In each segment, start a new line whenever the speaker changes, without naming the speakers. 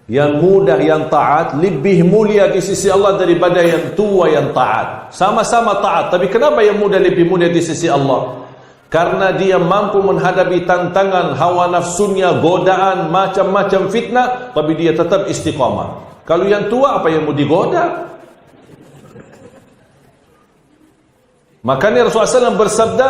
Yang muda yang taat lebih mulia di sisi Allah daripada yang tua yang taat. Sama-sama taat, tapi kenapa yang muda lebih mulia di sisi Allah? Karena dia mampu menghadapi tantangan hawa nafsunya, godaan, macam-macam fitnah, tapi dia tetap istiqamah. Kalau yang tua, apa yang mau digoda? Makanya Rasulullah SAW bersabda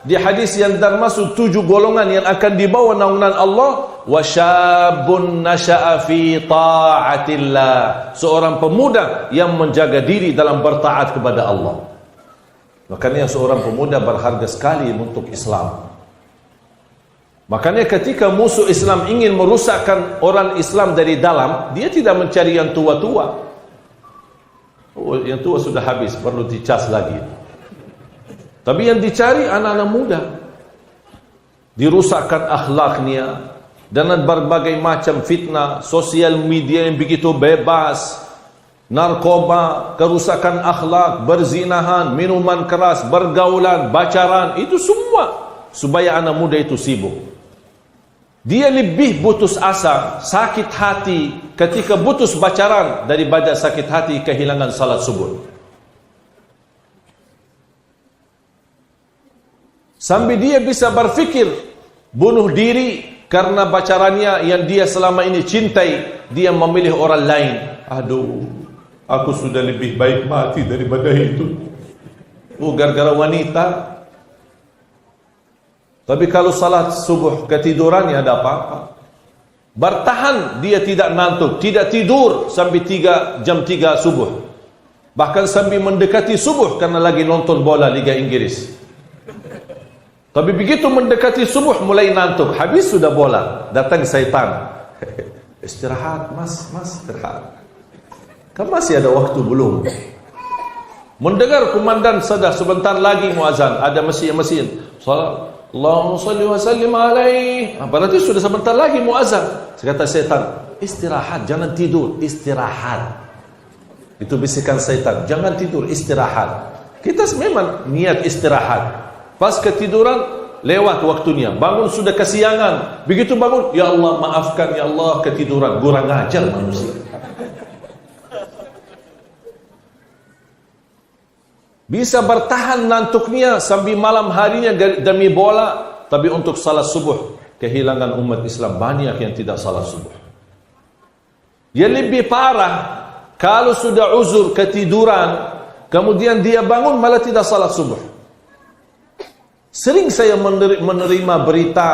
di hadis yang termasuk 7 golongan yang akan dibawa naungan Allah, wa syabun nasha'a fi ta'atillah, seorang pemuda yang menjaga diri dalam bertaat kepada Allah. Makanya seorang pemuda berharga sekali untuk Islam. Makanya ketika musuh Islam ingin merusakkan orang Islam dari dalam, dia tidak mencari yang tua-tua. Oh, yang tua sudah habis, perlu dicas lagi. Tapi yang dicari anak-anak muda. Dirusakkan akhlaknya dengan berbagai macam fitnah, sosial media yang begitu bebas, narkoba, kerusakan akhlak, berzinahan, minuman keras, bergaulan, bacaran, itu semua supaya anak muda itu sibuk. Dia lebih putus asa, sakit hati ketika putus bacaran daripada sakit hati kehilangan salat subuh. Sampai dia bisa berfikir bunuh diri karena bacarannya yang dia selama ini cintai, dia memilih orang lain. Aduh, aku sudah lebih baik mati daripada itu. Oh, gara-gara wanita. Tapi kalau salat subuh ketidurannya ada apa-apa. Bertahan, dia tidak ngantuk, tidak tidur sampai jam 3 subuh. Bahkan sampai mendekati subuh karena lagi nonton bola Liga Inggris. Tapi begitu mendekati subuh mulai ngantuk, habis sudah bola, datang syaitan. Istirahat, mas, istirahat. Kan masih ada waktu belum? Mendengar komandan sudah sebentar lagi muazan, ada mesin. Salat, Allahumma salli wa sallim alaihi. Berarti sudah sebentar lagi muazan. Kata syaitan, istirahat, jangan tidur, istirahat. Itu bisikan syaitan, jangan tidur, istirahat. Kita memang niat istirahat. Pas ketiduran, lewat waktunya. Bangun sudah kesiangan. Begitu bangun, ya Allah maafkan, ya Allah ketiduran. Kurang ajar manusia. Bisa bertahan ngantuknya sampai malam harinya demi bola. Tapi untuk salat subuh, kehilangan umat Islam banyak yang tidak salat subuh. Yang lebih parah, kalau sudah uzur ketiduran, kemudian dia bangun malah tidak salat subuh. Sering saya menerima berita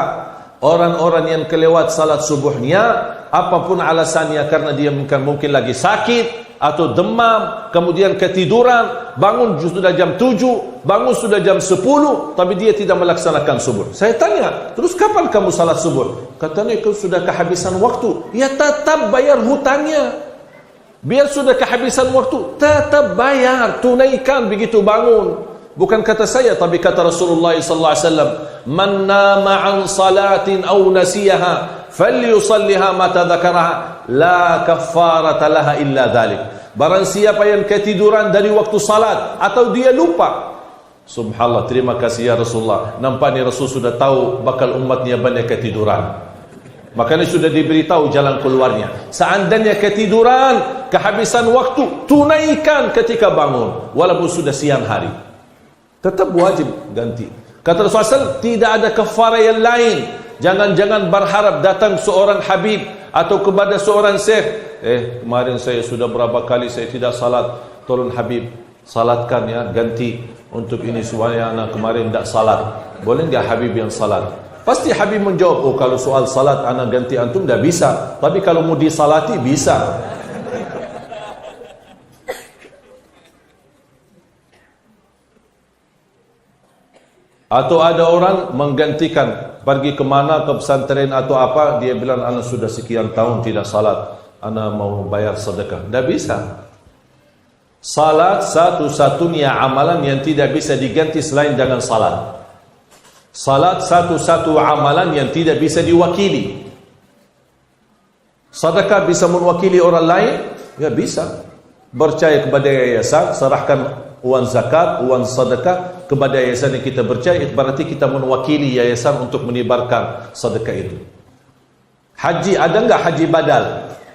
orang-orang yang kelewat salat subuhnya, apapun alasannya, karena dia mungkin lagi sakit atau demam, kemudian ketiduran, bangun sudah jam 7, bangun sudah jam 10, tapi dia tidak melaksanakan subuh. Saya tanya, terus kapan kamu salat subuh? Katanya kau sudah kehabisan waktu. Ya tetap bayar hutangnya. Biar sudah kehabisan waktu, tetap bayar, tunaikan begitu bangun. Bukan kata saya, tapi kata Rasulullah sallallahu alaihi wasallam, "Man nama 'an salatin aw nasiyaha falyusalliha mata dzakaraha, la kaffarata laha illa dzalik." Barang siapa yang ketiduran dari waktu salat atau dia lupa. Subhanallah, terima kasih ya Rasulullah. Nampaknya Rasul sudah tahu bakal umatnya banyak ketiduran. Makanya sudah diberitahu jalan keluarnya. Seandainya ketiduran, kehabisan waktu, tunaikan ketika bangun walaupun sudah siang hari. Tetap wajib ganti. Kata Rasulullah SAW, tidak ada kafarah yang lain. Jangan-jangan berharap datang seorang habib atau kepada seorang syekh. Kemarin saya sudah berapa kali saya tidak salat. Tolong habib, salatkan ya, ganti. Untuk ini supaya anak kemarin tidak salat. Boleh enggak habib yang salat? Pasti habib menjawab, oh kalau soal salat anak ganti antum tidak bisa. Tapi kalau mau disalati bisa. Atau ada orang menggantikan, pergi kemana, ke pesantren atau apa, dia bilang anak sudah sekian tahun tidak salat, anak mau bayar sedekah. Tidak bisa. Salat satu-satunya amalan yang tidak bisa diganti selain dengan salat. Salat satu-satu amalan yang tidak bisa diwakili. Sedekah bisa mewakili orang lain? Ya bisa. Percaya kepada yayasan, serahkan uang zakat, uang sedekah kepada yayasan yang kita percaya, berarti kita mewakili yayasan untuk menyebarkan sedekah itu. Haji, ada enggak haji badal?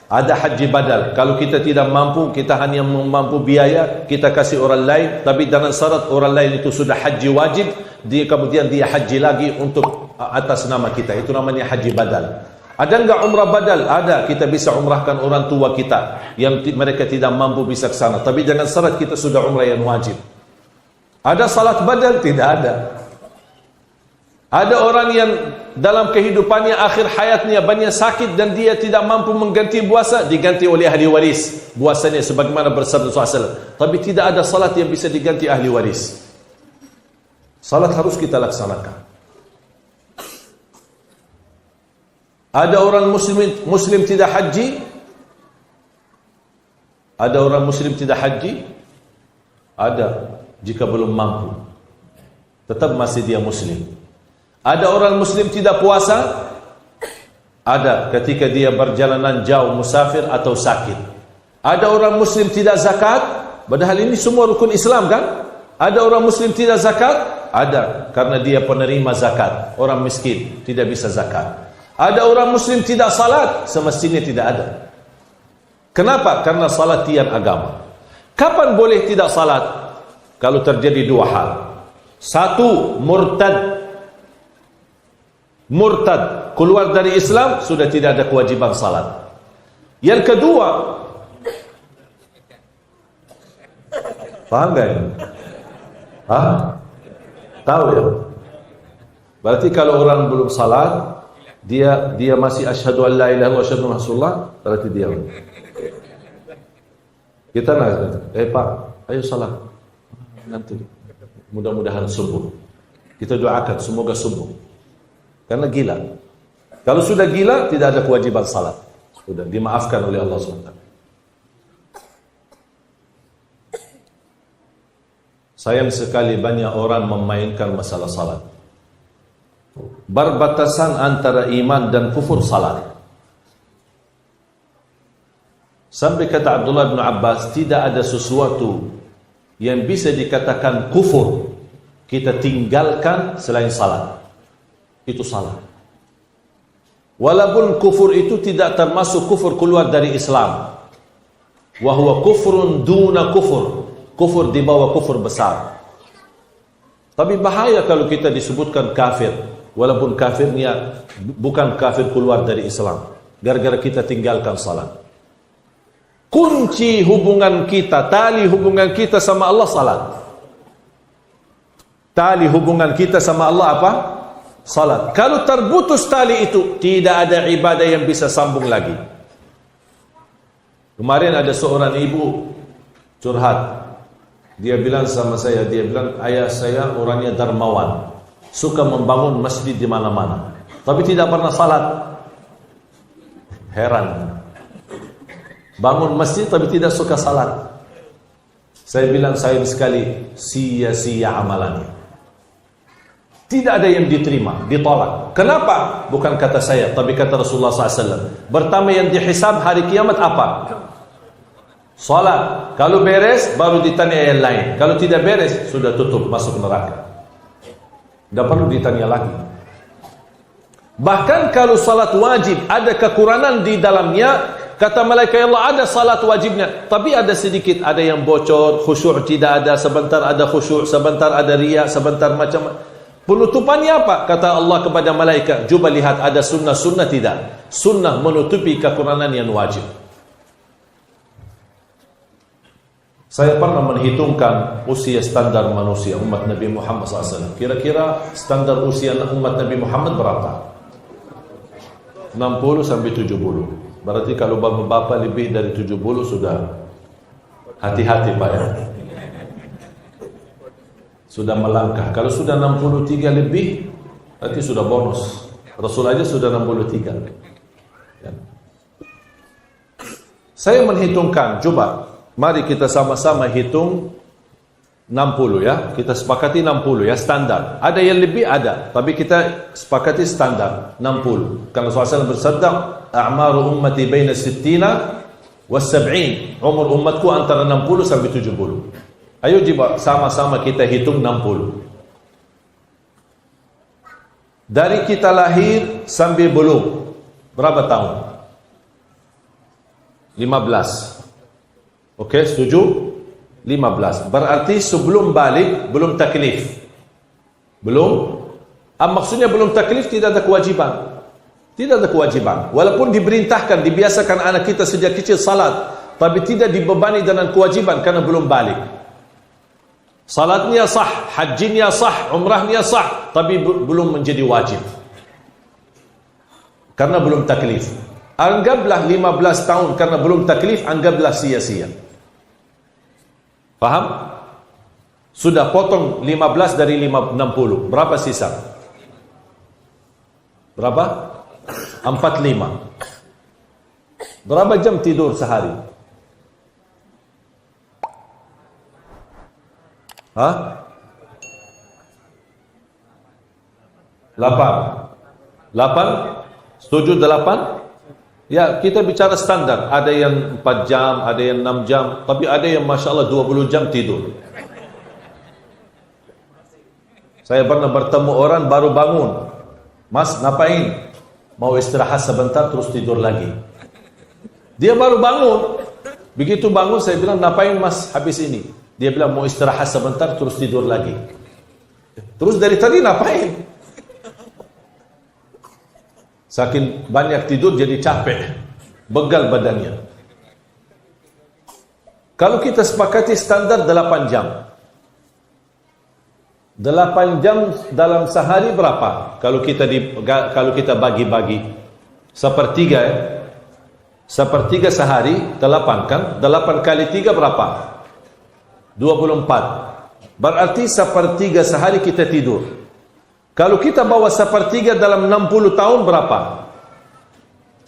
Ada haji badal. Kalau kita tidak mampu, kita hanya mampu biaya, kita kasih orang lain, tapi dengan syarat orang lain itu sudah haji wajib, dia kemudian dia haji lagi untuk atas nama kita. Itu namanya haji badal. Ada enggak umrah badal? Ada. Kita bisa umrahkan orang tua kita yang mereka tidak mampu bisa ke sana, tapi dengan syarat kita sudah umrah yang wajib. Ada salat badal? Tidak ada. Ada orang yang dalam kehidupannya akhir hayatnya banyak sakit dan dia tidak mampu mengganti puasa, diganti oleh ahli waris puasanya sebagaimana bersabda SAW. Tapi tidak ada salat yang bisa diganti ahli waris. Salat harus kita laksanakan. Ada orang muslim tidak haji? Ada orang muslim tidak haji? Ada, jika belum mampu. Tetap masih dia muslim. Ada orang muslim tidak puasa? Ada, ketika dia berjalanan jauh, musafir atau sakit. Ada orang muslim tidak zakat? Padahal ini semua rukun Islam kan? Ada orang muslim tidak zakat? Ada, karena dia penerima zakat. Orang miskin tidak bisa zakat. Ada orang muslim tidak salat? Semestinya tidak ada. Kenapa? Karena salat tiang agama. Kapan boleh tidak salat? Kalau terjadi dua hal. Satu, murtad. Murtad, keluar dari Islam, sudah tidak ada kewajiban salat. Yang kedua, paham gak ya? Tahu ya? Berarti kalau orang belum salat, dia masih asyhadu an la ilaha illallah wa asyhadu anna rasulullah, berarti dia. Kita nak, Pak, ayo salat. Nanti mudah-mudahan subuh. Kita doakan semoga subuh. Karena gila. Kalau sudah gila, tidak ada kewajiban salat. Sudah dimaafkan oleh Allah SWT. Sayang sekali banyak orang memainkan masalah salat. Berbatasan antara iman dan kufur salat. Sampai kata Abdullah bin Abbas, tidak ada sesuatu yang bisa dikatakan kufur kita tinggalkan selain salat. Itu salah. Walaupun kufur itu tidak termasuk kufur keluar dari Islam. Wa huwa kufrun duna kufur. Kufur di bawah kufur besar. Tapi bahaya kalau kita disebutkan kafir, walaupun kafirnya bukan kafir keluar dari Islam, gara-gara kita tinggalkan salat. Kunci hubungan kita, tali hubungan kita sama Allah salat. Tali hubungan kita sama Allah apa? Salat. Kalau terputus tali itu, tidak ada ibadah yang bisa sambung lagi. Kemarin ada seorang ibu curhat. Dia bilang sama saya, dia bilang, ayah saya orangnya dermawan, suka membangun masjid di mana-mana, tapi tidak pernah salat. Heran. Bangun masjid tapi tidak suka salat. Saya bilang, sayang sekali, sia-sia amalannya. Tidak ada yang diterima, ditolak. Kenapa? Bukan kata saya, tapi kata Rasulullah SAW. Pertama yang dihisab hari kiamat apa? Salat. Kalau beres, baru ditanya yang lain. Kalau tidak beres, sudah tutup, masuk neraka. Tidak perlu ditanya lagi. Bahkan kalau salat wajib, ada kekurangan di dalamnya, kata malaikat Allah, ada salat wajibnya, tapi ada sedikit, ada yang bocor, khusyuk tidak ada, sebentar ada khusyuk, sebentar ada riya, sebentar macam-macam. Penutupannya apa? Kata Allah kepada malaikat, cuba lihat ada sunnah-sunnah tidak? Sunnah menutupi kekurangan yang wajib. Saya pernah menghitungkan usia standar manusia umat Nabi Muhammad SAW. Kira-kira standar usia umat Nabi Muhammad berapa? 60 sampai 70. Berarti kalau bapak-bapak lebih dari 70 sudah hati-hati Pak ya. Sudah melangkah. Kalau sudah 63 lebih, berarti sudah bonus. Rasul aja sudah 63. Ya. Saya menghitungkan, coba, mari kita sama-sama hitung 60 ya. Kita sepakati 60 ya, standar. Ada yang lebih, ada. Tapi kita sepakati standar, 60. Karena Rasulullah bersabda, a'maru ummati baina sittina was sab'in. Umur umatku antara 60 sampai 70. Ayo coba sama-sama kita hitung 60. Dari kita lahir sampai belum, berapa tahun? 15. Okey, setuju? 15. Berarti sebelum balik belum taklif. Belum. Maksudnya belum taklif, tidak ada kewajiban. Tidak ada kewajiban. Walaupun diperintahkan, dibiasakan anak kita sejak kecil salat, tapi tidak dibebani dengan kewajiban karena belum balik. Salatnya sah, hajinya sah, umrahnya sah, tapi belum menjadi wajib. Karena belum taklif. Anggaplah 15 tahun karena belum taklif, anggaplah sia-sia. Faham? Sudah potong 15 dari 60. Berapa sisa? Berapa? 45. Berapa jam tidur sehari? Hah? 8? Setuju 8? Ya, kita bicara standar. Ada yang 4 jam, ada yang 6 jam, tapi ada yang Masya Allah 20 jam tidur. Saya pernah bertemu orang baru bangun. Mas, ngapain? Mau istirahat sebentar terus tidur lagi. Dia baru bangun. Begitu bangun saya bilang, ngapain mas habis ini? Dia bilang mau istirahat sebentar terus tidur lagi. Terus dari tadi ngapain? Saking banyak tidur jadi capek, begal badannya. Kalau kita sepakati standar 8 jam. 8 jam dalam sehari berapa? Kalau kita bagi-bagi sepertiga ya. Sepertiga sehari 8 kan? 8 kali 3 berapa? 24. Berarti sepertiga sehari kita tidur. Kalau kita bawa sepertiga dalam 60 tahun berapa?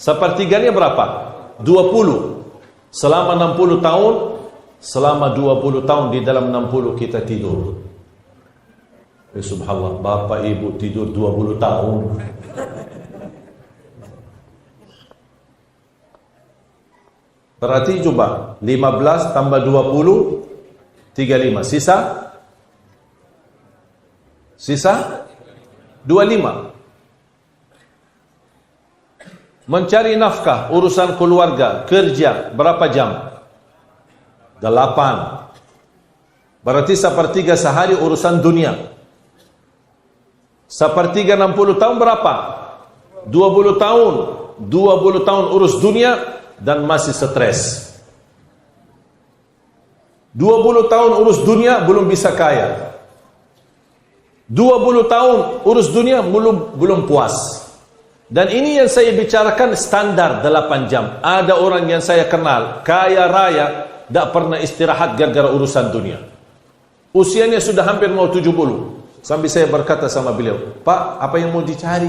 Sepertiganya berapa? 20. Selama 60 tahun, selama 20 tahun di dalam 60 kita tidur. Subhanallah, bapak ibu tidur 20 tahun. Berarti coba 15 tambah 20 35. Sisa 25. Mencari nafkah, urusan keluarga, kerja berapa jam? 8. Berarti sepertiga sehari urusan dunia. Sepertiga 60 tahun berapa? 20 tahun. 20 tahun urus dunia dan masih stres. 20 tahun urus dunia belum bisa kaya. 20 tahun urus dunia belum puas. Dan ini yang saya bicarakan standar 8 jam. Ada orang yang saya kenal kaya raya, tak pernah istirahat gara-gara urusan dunia. Usianya sudah hampir mau 70. Sampai saya berkata sama beliau, Pak, apa yang mau dicari?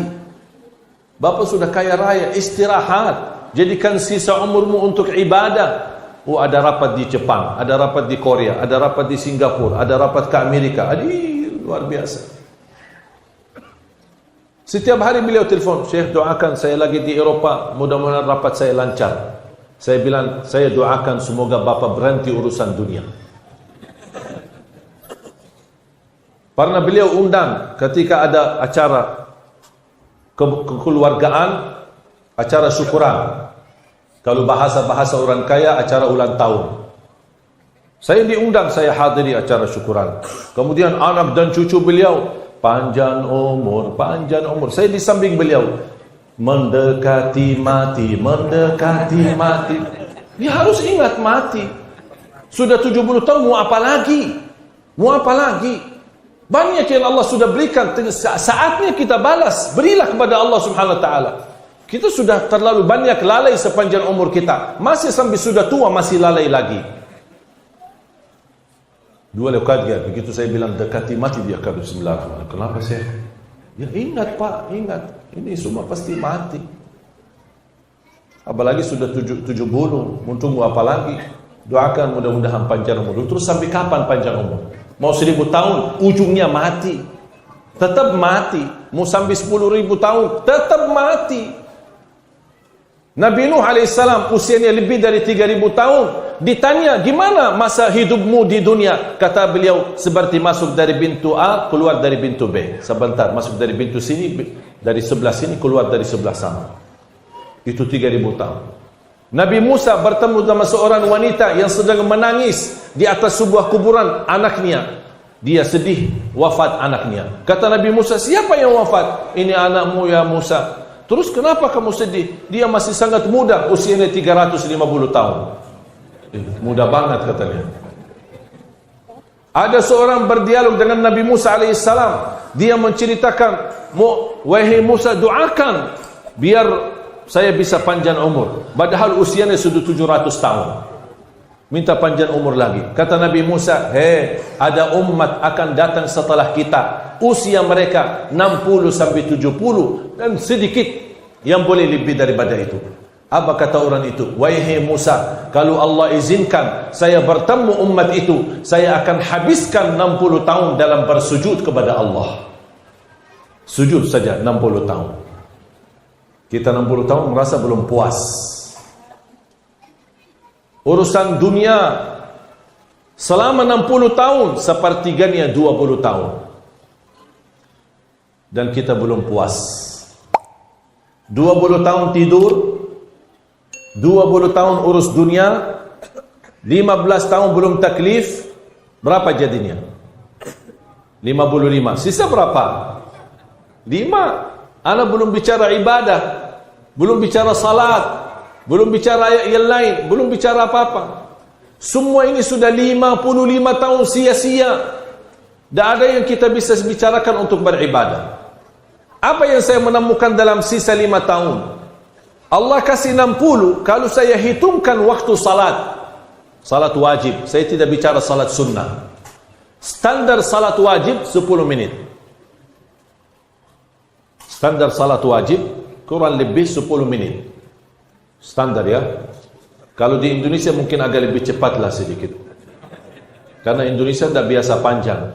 Bapak sudah kaya raya, istirahat. Jadikan sisa umurmu untuk ibadah. Oh, ada rapat di Jepang, ada rapat di Korea, ada rapat di Singapura, ada rapat ke Amerika. Aduh, luar biasa. Setiap hari beliau telefon, Syekh doakan saya lagi di Eropa, mudah-mudahan rapat saya lancar. Saya bilang, saya doakan semoga Bapak berhenti urusan dunia. Pernah beliau undang ketika ada acara kekeluargaan, acara syukuran. Kalau bahasa-bahasa orang kaya, acara ulang tahun. Saya diundang, saya hadiri acara syukuran. Kemudian anak dan cucu beliau, panjang umur, panjang umur. Saya di samping beliau, mendekati mati, mendekati mati. Dia harus ingat mati. Sudah 70 tahun, mau apa lagi? Mau apa lagi? Banyak yang Allah sudah berikan, saatnya kita balas. Berilah kepada Allah Subhanahu wa taala. Kita sudah terlalu banyak lalai sepanjang umur kita. Masih sampai sudah tua masih lalai lagi. Dua lekat dia, begitu saya bilang dekati mati dia kata bismillahirrahmanirrahim. Kenapa saya? Ya ingat Pak, ingat. Ini semua pasti mati. Apalagi sudah 70, mau tunggu apa lagi? Doakan mudah-mudahan panjang umur. Terus sampai kapan panjang umur? Mau 1000 tahun, ujungnya mati. Tetap mati. Mau sampai 10.000 tahun, tetap mati. Nabi Nuh alaihissalam usianya lebih dari 3.000 tahun. Ditanya, gimana masa hidupmu di dunia? Kata beliau, seperti masuk dari pintu A, keluar dari pintu B. Sebentar, masuk dari pintu sini, dari sebelah sini, keluar dari sebelah sana. Itu 3.000 tahun. Nabi Musa bertemu sama seorang wanita yang sedang menangis di atas sebuah kuburan anaknya. Dia sedih wafat anaknya. Kata Nabi Musa, siapa yang wafat? Ini anakmu ya Musa. Terus kenapa kamu sedih? Dia masih sangat muda, usianya 350 tahun. Muda banget katanya. Ada seorang berdialog dengan Nabi Musa alaihissalam. Dia menceritakan, wahai Musa, doakan biar saya bisa panjang umur. Padahal usianya sudah 700 tahun. Minta panjang umur lagi. Kata Nabi Musa, ada umat akan datang setelah kita. Usia mereka 60 sampai 70 dan sedikit yang boleh lebih daripada itu. Apa kata orang itu? Wahai Musa, kalau Allah izinkan saya bertemu umat itu, saya akan habiskan 60 tahun dalam bersujud kepada Allah. Sujud saja 60 tahun. Kita 60 tahun merasa belum puas. Urusan dunia selama 60 tahun sepertiganya 20 tahun. Dan kita belum puas. 20 tahun tidur, 20 tahun urus dunia, 15 tahun belum taklif, berapa jadinya? 55. Sisa berapa? 5. Ana belum bicara ibadah, belum bicara salat, belum bicara yang lain, belum bicara apa-apa. Semua ini sudah 55 tahun sia-sia. Tak ada yang kita bisa bicarakan untuk beribadah. Apa yang saya menemukan dalam sisa 5 tahun? Allah kasih 60, kalau saya hitungkan waktu salat, salat wajib, saya tidak bicara salat sunnah. Standar salat wajib 10 menit. Standar salat wajib kurang lebih 10 menit. Standar ya. Kalau di Indonesia mungkin agak lebih cepatlah sedikit. Karena Indonesia tidak biasa panjang.